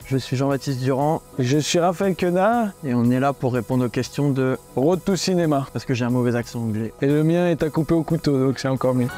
Je suis Jean-Baptiste Durand. Je suis Raphaël Quenard. Et on est là pour répondre aux questions de Road to Cinéma. Parce que j'ai un mauvais accent anglais. Et le mien est à couper au couteau, donc c'est encore mieux.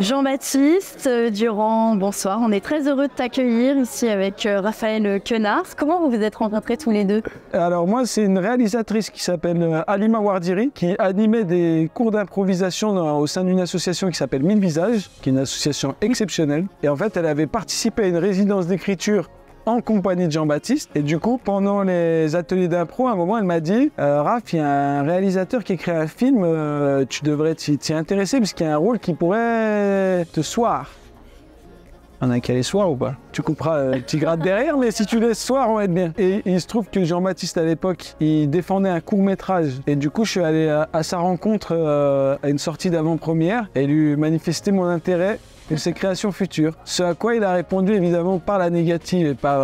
Jean-Baptiste Durand, bonsoir. On est très heureux de t'accueillir ici avec Raphaël Quenard. Comment vous vous êtes rencontrés tous les deux? Alors moi, c'est une réalisatrice qui s'appelle Halima Wardiri, qui animait des cours d'improvisation au sein d'une association qui s'appelle 1000 Visages, qui est une association exceptionnelle. Et en fait, elle avait participé à une résidence d'écriture en compagnie de Jean-Baptiste. Et du coup, pendant les ateliers d'impro, à un moment, elle m'a dit Raph, il y a un réalisateur qui écrit un film, tu devrais t'y intéresser parce qu'il y a un rôle qui pourrait te soir. On a qu'à les soir ou pas? Tu couperas un petit grade derrière, mais si tu laisses soir, on va être bien. Et il se trouve que Jean-Baptiste, à l'époque, il défendait un court-métrage. Et du coup, je suis allé à sa rencontre à une sortie d'avant-première et lui manifester mon intérêt de ses créations futures. Ce à quoi il a répondu évidemment par la négative et par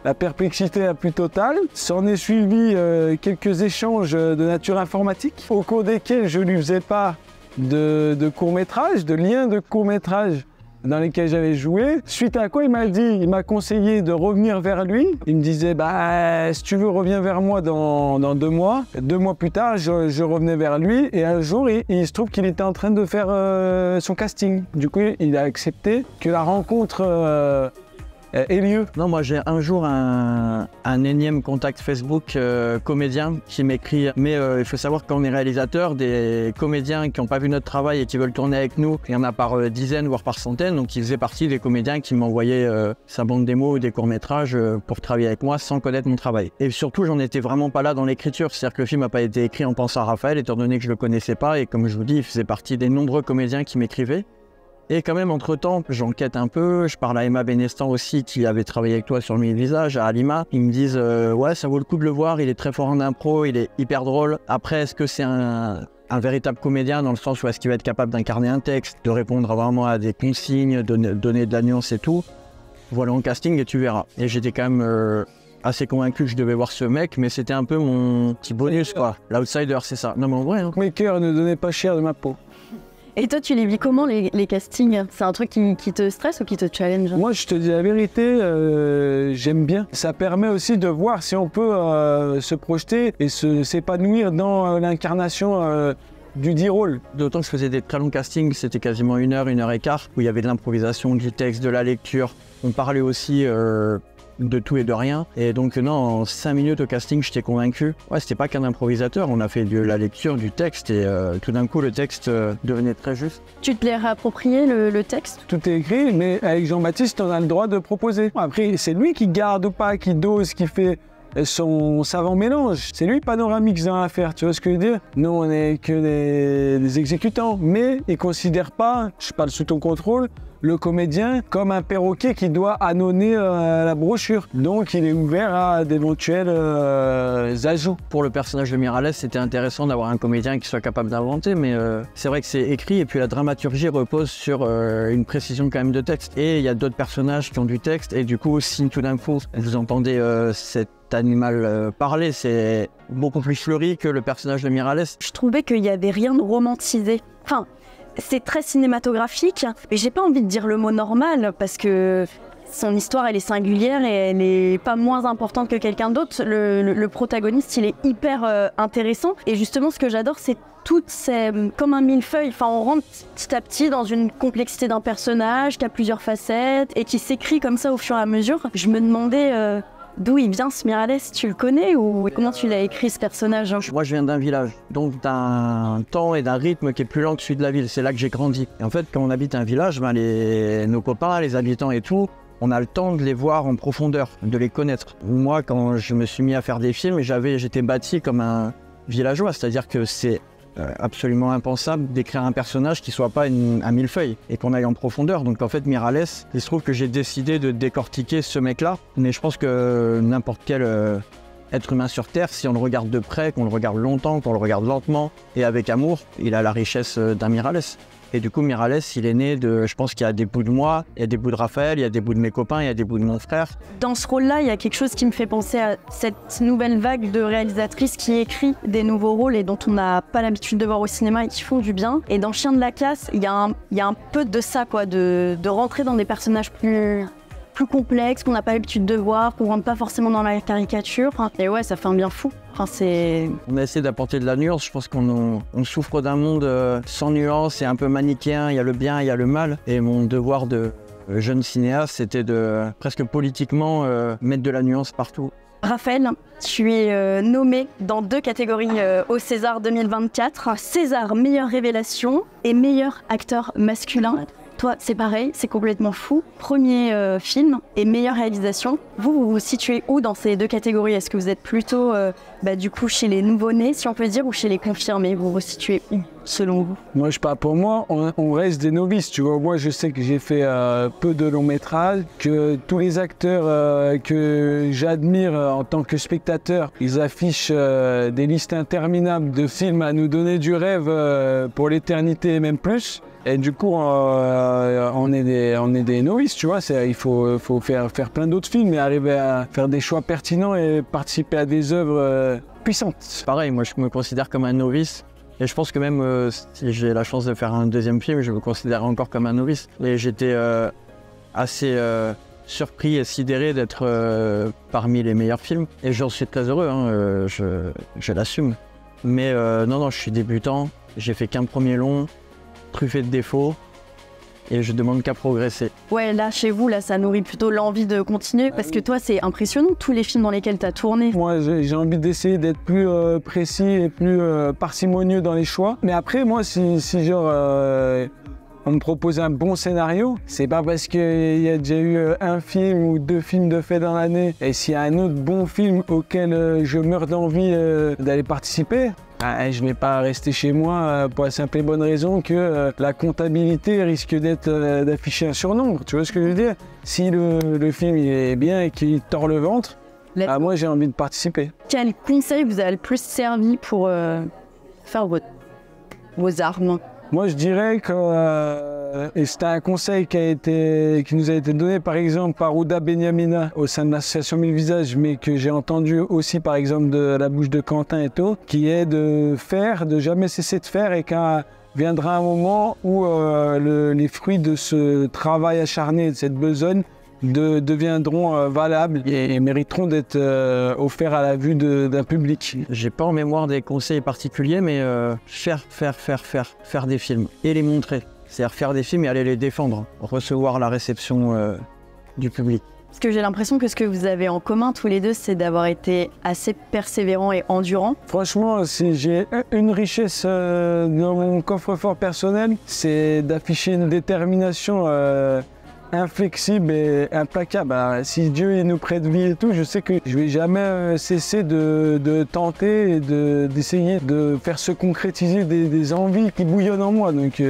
la perplexité la plus totale. S'en est suivi quelques échanges de nature informatique, au cours desquels je lui faisais part de courts-métrages, de liens de courts-métrages dans lesquels j'avais joué. Suite à quoi il m'a conseillé de revenir vers lui. Il me disait, si tu veux, reviens vers moi dans 2 mois. 2 mois plus tard, je revenais vers lui et un jour, il se trouve qu'il était en train de faire son casting. Du coup, il a accepté que la rencontre ait lieu. Non, moi j'ai un jour un énième contact Facebook comédien qui m'écrit, mais il faut savoir que quand on est réalisateur, des comédiens qui n'ont pas vu notre travail et qui veulent tourner avec nous, il y en a par dizaines voire par centaines, donc il faisait partie des comédiens qui m'envoyaient sa bande démo ou des courts-métrages pour travailler avec moi sans connaître mon travail. Et surtout, j'en étais vraiment pas là dans l'écriture, c'est-à-dire que le film n'a pas été écrit en pensant à Raphaël étant donné que je le connaissais pas et comme je vous dis, il faisait partie des nombreux comédiens qui m'écrivaient. Et quand même, entre-temps, j'enquête un peu, je parle à Emma Benestan aussi, qui avait travaillé avec toi sur 1000 Visages, à Halima. Ils me disent ouais, ça vaut le coup de le voir, il est très fort en impro, il est hyper drôle. Après, est-ce que c'est un véritable comédien dans le sens où est-ce qu'il va être capable d'incarner un texte, de répondre vraiment à des consignes, de donner de la nuance et tout? Voilà en casting et tu verras. Et j'étais quand même assez convaincu que je devais voir ce mec, mais c'était un peu mon petit bonus, quoi. L'outsider, c'est ça. Non mais en vrai, hein. Mes cœurs ne donnaient pas cher de ma peau. Et toi, tu les vis comment les castings? C'est un truc qui te stresse ou qui te challenge? Moi, je te dis la vérité, j'aime bien. Ça permet aussi de voir si on peut se projeter et s'épanouir dans l'incarnation du dit rôle. D'autant que je faisais des très longs castings, c'était quasiment 1 heure, 1 heure et quart, où il y avait de l'improvisation, du texte, de la lecture. On parlait aussi de tout et de rien. Et donc non, en 5 minutes au casting, j'étais convaincu. Ouais, c'était pas qu'un improvisateur, on a fait de la lecture, du texte et tout d'un coup, le texte devenait très juste. Tu te l'es réapproprié le texte? Tout est écrit, mais avec Jean-Baptiste, on a le droit de proposer. Après, c'est lui qui garde ou pas, qui dose, qui fait son savant mélange. C'est lui Panoramix dans l'affaire, tu vois ce que je veux dire? Nous, on n'est que des exécutants, mais il ne considère pas, je parle sous ton contrôle, le comédien comme un perroquet qui doit annoncer la brochure. Donc il est ouvert à d'éventuels ajouts. Pour le personnage de Miralles, c'était intéressant d'avoir un comédien qui soit capable d'inventer, mais c'est vrai que c'est écrit et puis la dramaturgie repose sur une précision quand même de texte. Et il y a d'autres personnages qui ont du texte et du coup, si tout d'un coup vous entendez cet animal parler, c'est beaucoup plus fleuri que le personnage de Miralles. Je trouvais qu'il n'y avait rien de romantisé. Enfin, c'est très cinématographique, mais j'ai pas envie de dire le mot normal parce que son histoire elle est singulière et elle est pas moins importante que quelqu'un d'autre. Le protagoniste il est hyper intéressant et justement ce que j'adore c'est toutes ces comme un millefeuille. Enfin on rentre petit à petit dans une complexité d'un personnage qui a plusieurs facettes et qui s'écrit comme ça au fur et à mesure. Je me demandais d'où il vient ce Miralles, tu le connais ou comment tu l'as écrit ce personnage? Moi je viens d'un village, donc d'un temps et d'un rythme qui est plus lent que celui de la ville, c'est là que j'ai grandi. Et en fait quand on habite un village, nos copains, les habitants et tout, on a le temps de les voir en profondeur, de les connaître. Moi quand je me suis mis à faire des films, j'étais bâti comme un villageois, c'est-à-dire que c'est absolument impensable d'écrire un personnage qui soit pas un millefeuille et qu'on aille en profondeur. Donc en fait Miralles, il se trouve que j'ai décidé de décortiquer ce mec-là, mais je pense que n'importe quel être humain sur Terre, si on le regarde de près, qu'on le regarde longtemps, qu'on le regarde lentement et avec amour, il a la richesse d'un Miralles. Et du coup, Miralles, il est né de... Je pense qu'il y a des bouts de moi, il y a des bouts de Raphaël, il y a des bouts de mes copains, il y a des bouts de mon frère. Dans ce rôle-là, il y a quelque chose qui me fait penser à cette nouvelle vague de réalisatrices qui écrit des nouveaux rôles et dont on n'a pas l'habitude de voir au cinéma et qui font du bien. Et dans Chien de la Casse, il y a un peu de ça, quoi, de rentrer dans des personnages plus complexes qu'on n'a pas l'habitude de voir, qu'on rentre pas forcément dans la caricature. Et ouais, ça fait un bien fou. On a essayé d'apporter de la nuance. Je pense qu'on souffre d'un monde sans nuance et un peu manichéen. Il y a le bien, il y a le mal. Et mon devoir de jeune cinéaste, c'était de presque politiquement mettre de la nuance partout. Raphaël, tu es nommé dans 2 catégories au César 2024. César meilleure révélation et meilleur acteur masculin. Toi, c'est pareil, c'est complètement fou. Premier film et meilleure réalisation. Vous vous situez où dans ces 2 catégories? Est-ce que vous êtes plutôt du coup chez les nouveau-nés, si on peut dire, ou chez les confirmés? Vous vous situez où, selon vous? Moi, je parle pour moi, on reste des novices, tu vois. Moi, je sais que j'ai fait peu de longs métrages, que tous les acteurs que j'admire en tant que spectateur, ils affichent des listes interminables de films à nous donner du rêve pour l'éternité et même plus. Et du coup, on est des novices, tu vois. Il faut faire plein d'autres films et arriver à faire des choix pertinents et participer à des œuvres puissantes. Pareil, moi je me considère comme un novice. Et je pense que même si j'ai la chance de faire un 2e film, je me considère encore comme un novice. Et j'étais assez surpris et sidéré d'être parmi les meilleurs films. Et j'en suis très heureux, hein, je l'assume. Mais non, je suis débutant. J'ai fait qu'un premier long, truffé de défauts, et je demande qu'à progresser. Ouais, là, chez vous, là, ça nourrit plutôt l'envie de continuer, parce que toi, c'est impressionnant, tous les films dans lesquels tu as tourné. Moi, j'ai envie d'essayer d'être plus précis et plus parcimonieux dans les choix. Mais après, moi, si genre, on me propose un bon scénario, c'est pas parce qu'il y a déjà eu un film ou 2 films de fait dans l'année, et s'il y a un autre bon film auquel je meurs d'envie d'aller participer, je ne vais pas rester chez moi pour la simple et bonne raison que la comptabilité risque d'afficher un surnombre. Tu vois ce que je veux dire? Si le film il est bien et qu'il tord le ventre, moi j'ai envie de participer. Quel conseil vous a le plus servi pour faire vos armes? Moi je dirais que et c'était un conseil qui nous a été donné par exemple par Ouda Benyamina au sein de l'association 1000 Visages, mais que j'ai entendu aussi par exemple de la bouche de Quentin et tout, qui est de jamais cesser de faire, et quand viendra un moment où les fruits de ce travail acharné, de cette besogne, deviendront valables et mériteront d'être offerts à la vue d'un public. J'ai pas en mémoire des conseils particuliers, mais faire des films et les montrer. C'est-à-dire faire des films et aller les défendre, recevoir la réception du public. Parce que j'ai l'impression que ce que vous avez en commun tous les deux, c'est d'avoir été assez persévérant et endurant. Franchement, si j'ai une richesse dans mon coffre-fort personnel, c'est d'afficher une détermination inflexible et implacable. Alors, si Dieu nous prête vie et tout, je sais que je vais jamais cesser de tenter et d'essayer de faire se concrétiser des envies qui bouillonnent en moi. Donc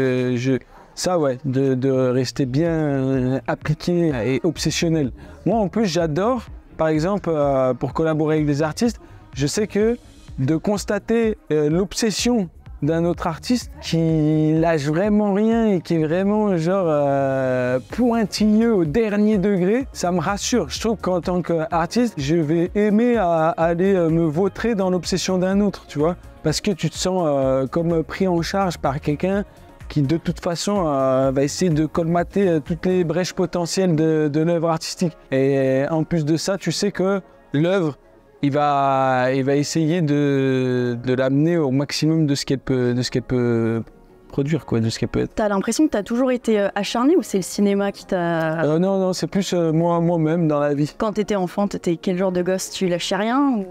ça ouais, de rester bien appliqué et obsessionnel. Moi en plus j'adore, par exemple pour collaborer avec des artistes, je sais que de constater l'obsession d'un autre artiste qui lâche vraiment rien et qui est vraiment genre pointilleux au dernier degré, ça me rassure. Je trouve qu'en tant qu'artiste, je vais aimer aller me vautrer dans l'obsession d'un autre, tu vois, parce que tu te sens comme pris en charge par quelqu'un qui de toute façon va essayer de colmater toutes les brèches potentielles de l'œuvre artistique. Et en plus de ça, tu sais que l'œuvre, il va essayer de l'amener au maximum de ce qu'elle peut produire, quoi, de ce qu'elle peut être. T'as l'impression que t'as toujours été acharné, ou c'est le cinéma qui t'a... Non, c'est plus moi-même dans la vie. Quand t'étais enfant, t'étais quel genre de gosse? Tu lâchais rien ou...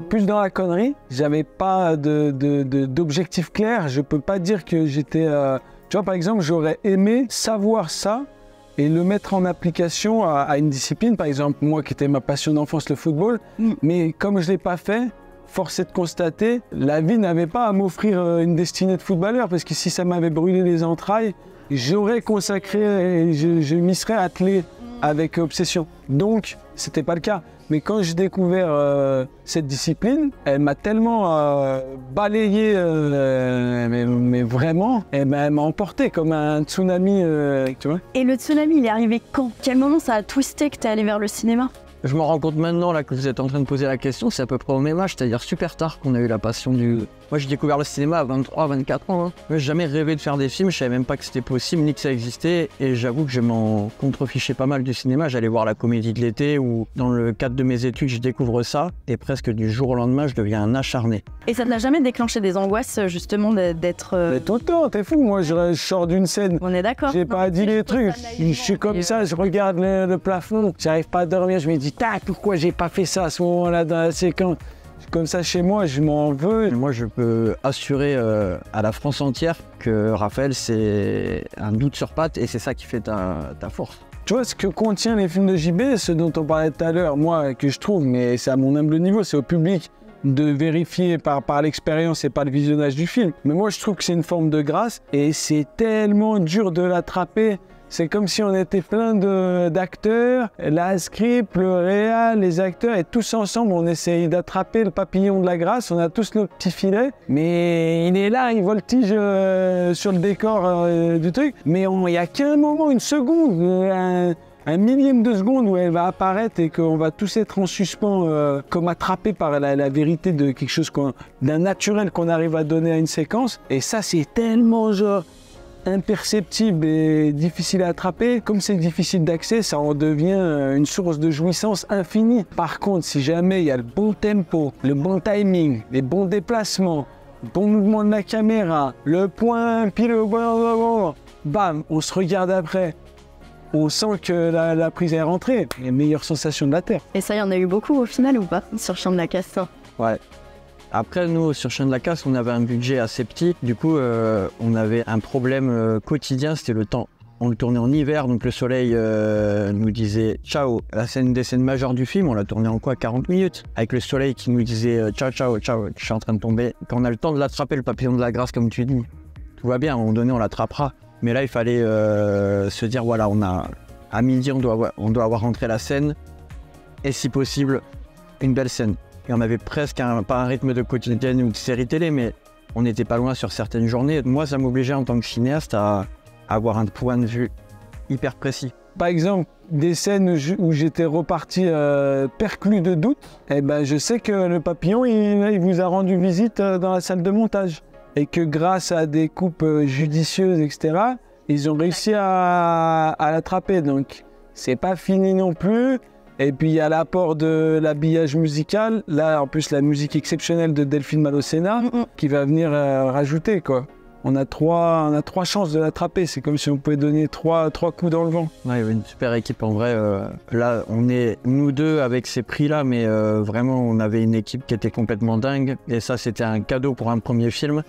Plus dans la connerie. J'avais pas d'objectif clair. Je peux pas dire que j'étais... Tu vois, par exemple, j'aurais aimé savoir ça et le mettre en application à une discipline. Par exemple, moi qui était ma passion d'enfance, le football. Mais comme je ne l'ai pas fait, force est de constater, la vie n'avait pas à m'offrir une destinée de footballeur, parce que si ça m'avait brûlé les entrailles, j'aurais consacré, je m'y serais attelé avec Obsession. Donc, c'était pas le cas. Mais quand j'ai découvert cette discipline, elle m'a tellement balayé, mais vraiment, elle m'a emporté comme un tsunami, tu vois. Et le tsunami, il est arrivé quand? Quel moment ça a twisté que t'es allé vers le cinéma? Je me rends compte maintenant là, que vous êtes en train de poser la question, c'est à peu près au même âge, c'est-à-dire super tard qu'on a eu la passion du... Moi j'ai découvert le cinéma à 23, 24 ans. Hein. Moi j'ai jamais rêvé de faire des films, je savais même pas que c'était possible ni que ça existait. Et j'avoue que je m'en contrefichais pas mal du cinéma. J'allais voir la comédie de l'été ou dans le cadre de mes études je découvre ça. Et presque du jour au lendemain je deviens un acharné. Et ça ne l'a jamais déclenché des angoisses justement d'être... Mais tout le temps, t'es fou, moi je sors d'une scène. On est d'accord. J'ai pas dit les trucs, je suis comme ça, je regarde le plafond, j'arrive pas à dormir, je me dis, tac, pourquoi j'ai pas fait ça à ce moment-là dans la séquence? Comme ça chez moi, je m'en veux. Moi, je peux assurer à la France entière que Raphaël, c'est un doute sur pattes et c'est ça qui fait ta force. Tu vois, ce que contient les films de JB, ce dont on parlait tout à l'heure, moi, que je trouve, mais c'est à mon humble niveau, c'est au public de vérifier par l'expérience et par le visionnage du film. Mais moi, je trouve que c'est une forme de grâce et c'est tellement dur de l'attraper. C'est comme si on était plein d'acteurs, la script, le réal, les acteurs, et tous ensemble, on essaye d'attraper le papillon de la grâce, on a tous nos petits filets, mais il est là, il voltige sur le décor du truc, mais il n'y a qu'un moment, une seconde, un millième de seconde où elle va apparaître et qu'on va tous être en suspens, comme attrapés par la vérité de quelque chose, d'un naturel qu'on arrive à donner à une séquence, et ça c'est tellement genre... imperceptible et difficile à attraper. Comme c'est difficile d'accès, ça en devient une source de jouissance infinie. Par contre, si jamais il y a le bon tempo, le bon timing, les bons déplacements, le bon mouvement de la caméra, le point pile au bon moment, bam, on se regarde après. On sent que la prise est rentrée. Les meilleures sensations de la Terre. Et ça, il y en a eu beaucoup au final ou pas sur Chien de la Casse? Ouais. Après, nous, sur Chien de la Casse, on avait un budget assez petit. Du coup, on avait un problème quotidien, c'était le temps. On le tournait en hiver, donc le soleil nous disait « ciao ». Des scènes majeures du film, on l'a tourné en quoi, 40 minutes. Avec le soleil qui nous disait « ciao, ciao, ciao, je suis en train de tomber ». Quand on a le temps de l'attraper, le papillon de la grâce, comme tu dis, tout va bien, à un moment donné, on l'attrapera. Mais là, il fallait se dire « voilà, à midi, on doit avoir rentré la scène. Et si possible, une belle scène ». Et on avait presque pas un rythme de quotidienne ou de série télé, mais on n'était pas loin sur certaines journées. Moi, ça m'obligeait en tant que cinéaste à avoir un point de vue hyper précis. Par exemple, des scènes où j'étais reparti perclus de doute, eh ben, je sais que le papillon, il vous a rendu visite dans la salle de montage. Et que grâce à des coupes judicieuses, etc., ils ont réussi à l'attraper. Donc, c'est pas fini non plus. Et puis il y a l'apport de l'habillage musical, là en plus la musique exceptionnelle de Delphine Malocena qui va venir rajouter quoi. On a trois chances de l'attraper, c'est comme si on pouvait donner trois coups dans le vent. Ouais, il y avait une super équipe en vrai. Là on est nous deux avec ces prix-là, mais vraiment on avait une équipe qui était complètement dingue. Et ça c'était un cadeau pour un premier film.